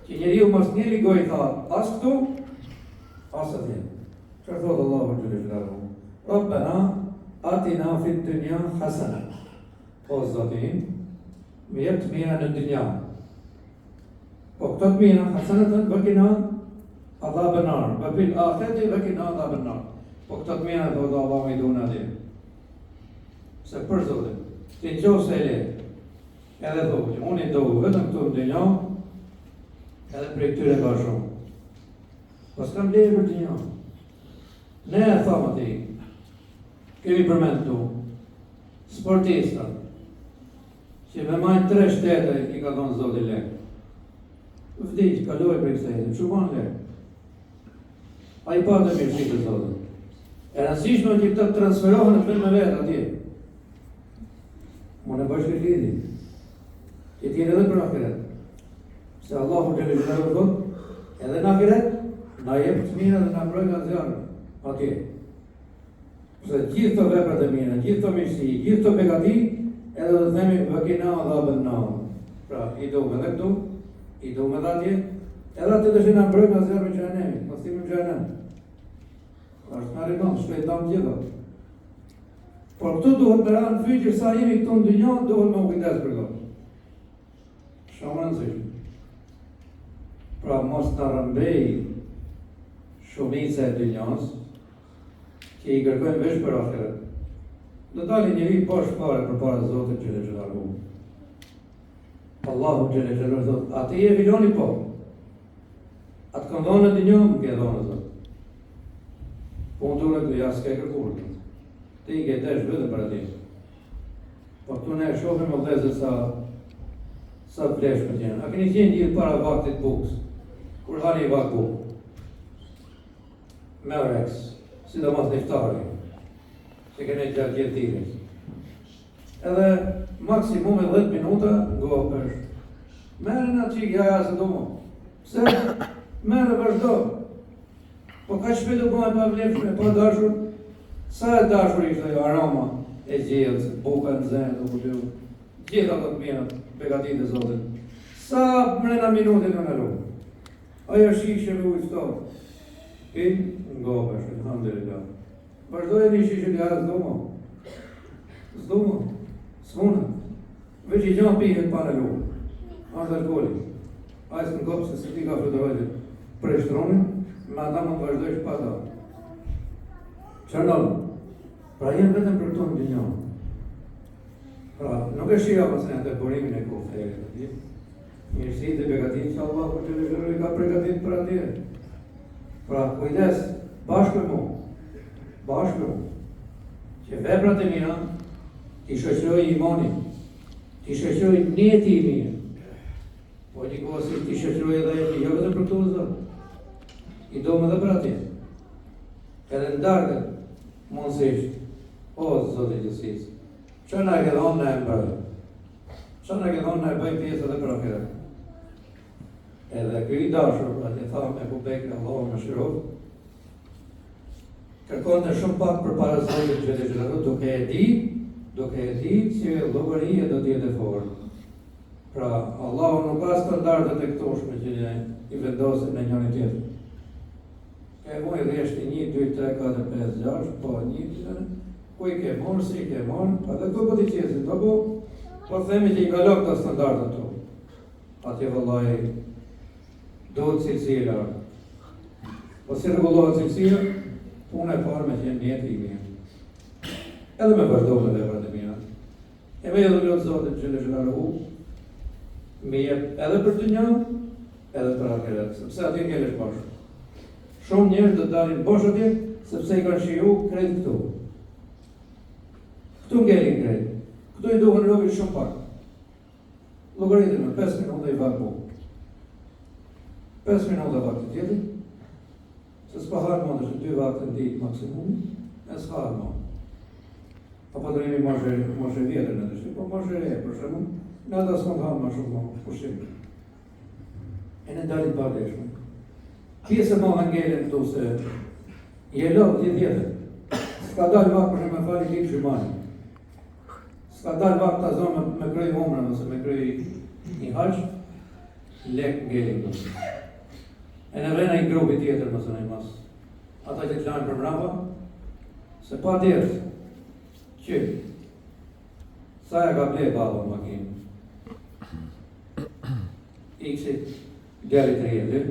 që njeriu mos një ligoj tha, as këtu, as atje. Çfarë thotë Allahu xhallahu? Rabbana atina fid dunya hasana. O Zotin, më jep të mira në dynja. Po këto të mira, hasanatan bakina adhaban nar, wa bil akhirati bakina adhaban nar. Po këto të mira thotë Allahu i dona atje. Se për Zotin, ti nëse e le, edhe thotë, unë i do vetëm këtu në dynja, edhe për këtyre ka shumë. Pas kam lejë për dynja. Ne e thamë ati, kemi përmend tu, sportista, që me majtë 3 shtete i ka thonë Zoti lek. Vdiq, kaloj për kësa jetë, që banë lek? A i pa të mirësi të Zotit. E rëndësishme që të transferohën në me vetë atje. Më në bashkë lidi, që t'jene edhe për akiret. Se Allahu që në gjithë thotë, edhe në akiret, na jep të mira dhe na mbrojnë nga zjarë. Atje. Se gjithë të veprat e mira, gjithë të mirësi, gjithë të begati, edhe dhe themi vëkina adhaban nar. Pra, i do me dhe këtu, i do me dhe atje, edhe atë të shenë mbrojnë nga zjarë me xhenemi, pas tim në xhenem. Ashtë në rinon, shpejt damë gjitha. Por këtu duhet me ranë fyqë, sa jemi këtu në dynja, duhet me u kujdes për do. Shumë rëndësishme. Pra, mos të rëmbej shumica e dynjas, që i kërkojnë vesh për ahiret. Do dalin njëri poshtë fare për para Zotit xhelle xhelalu. Allahu xhelle xhelalu thotë, atë je filoni po. Atë kanë dhënë në dynjë, më ke dhënë Zot. Po unë duhet të jasë ke kërkur. Ti i ke desh vetëm për atë. Po këtu ne shohim vëllezër sa flesh për tjenë. A keni qenë gjithë para vaktit bukës? Kur hani vak bukë? Me oreks, sidomos në iftari, që kene gjatë gjithë tirit. Edhe maksimum e 10 minuta ngopesh. Mere në qikë, ja se do mo. Pse? Mere vazhdo. Po ka shpetu po e pa vlefshme, po dashur. Sa e dashur ishte jo aroma e gjithë, buka në zenë, do përdu. Gjitha të të mira, begatit e Zotit. Sa mrena minutit në lu. Aja shishë lu i ftohë. Ngopesh, alhamdulillah. Vazhdoj një shishë ljarë s'dumo. S'dumo. S'muna. Veç i gjanë pihet pa në lu. Ashtë alkoholi. Ajë s'në ngopë se ti ka fluturojtë për e shtronin, me ata më të vazhdojsh pa ta. Qërnallë. Pra jenë vetëm për këtu në dynja. Pra, nuk e shia pasën e të burimin e kofte e mirësit e begatit që Allah për që në i ka pregatit për atje. Pra, kujdes, bashkë me mu, që veprat e mira t'i shoqëroj imanin, t'i shoqëroj njeti i mirë, po një kohë si t'i shoqëroj edhe e jo vetëm për të Zot, i do me dhe për atje. Edhe ndargët, mundësisht, o Zotë i Gjësisë, që na e ke dhonë në e mbërë, që na e ke dhonë në e bëjmë pjesë edhe për akiret. Edhe këj dashur, atë thamë e Bubekri, Allahu më shirov, kërkon të shumë pak për para Zotit xhelle xhelalu, duke e di që llogaria do t'jetë e fortë. Pra, Allahu nuk ka standardet e këtushme që ne i vendosim në njëri tjetër. Ke mojë rreshti 1, 2, 3, 4, 5, 6, po 1, ku i ke morë, si i ke morë, atë të po t'i qesit, po themi që i kalok të standardet tu. Atje vëllaj, duhet cilësia e lartë. Po si rregullohet cilësia, punë e parë me qenë njeti i mirë. Edhe me vazhdo me veprat e mira. E me edhe lutë Zotit xhelle xhelalu, me jep edhe për dynjë, edhe për akiret, sepse atje ngelesh bashkë. Shumë njerëz do dalin bosh atje, sepse i kanë shiju krejt këtu. Këtu ngelin krejt. Këtu i duhen robi shumë pak. Llogaritë me 5 minuta i vak bukë. 5 minuta vakti tjetër, se s'pa harë mund është 2 vakte në ditë maksimum, e s'harë mund. Apo të rimi moshe vjetër në të shqip, po moshe e për shumë, në ata s'mund hamë ma shumë mund, pushim. E në dalit pa leshme. Pjesë më hangelin këtu se je lovë tjetër. S'ka dalë vakë për shumë me fali kikë shumani. S'ka dalë vakë të zonë me kryj umrën, ose me kryj një haqë, lek ngelin këtu. E në vrena i grupi tjetër më sënë i mas. Ata që të lanë për mrapa, se pa tjerë, që sa ja ka ble baba makinë. Ikësi djali të rjetë,